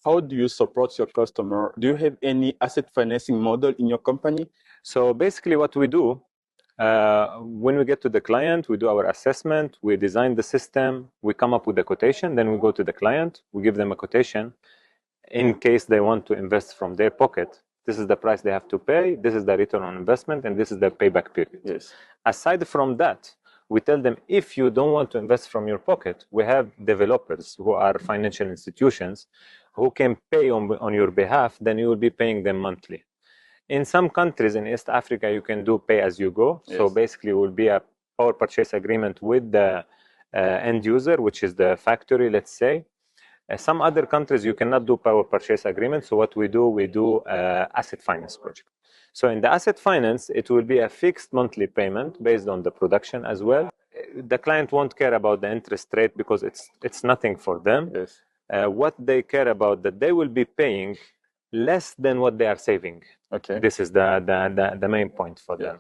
how do you support your customer? Do you have any asset financing model in your company? So basically what we do, when we get to the client, we do our assessment, we design the system, we come up with a quotation, then we go to the client, we give them a quotation. In case they want to invest from their pocket, this is the price they have to pay, this is the return on investment, and this is the payback period. Yes. Aside from that, we tell them, if you don't want to invest from your pocket, we have developers who are financial institutions who can pay on your behalf, then you will be paying them monthly. In some countries in East Africa, you can do pay as you go. Yes. So basically, it will be a power purchase agreement with the end user, which is the factory, let's say. Some other countries, you cannot do power purchase agreement. So what we do asset finance project. So in the asset finance, it will be a fixed monthly payment based on the production as well. The client won't care about the interest rate because it's nothing for them. Yes. What they care about, that they will be paying less than what they are saving. Okay. This is the main point for them.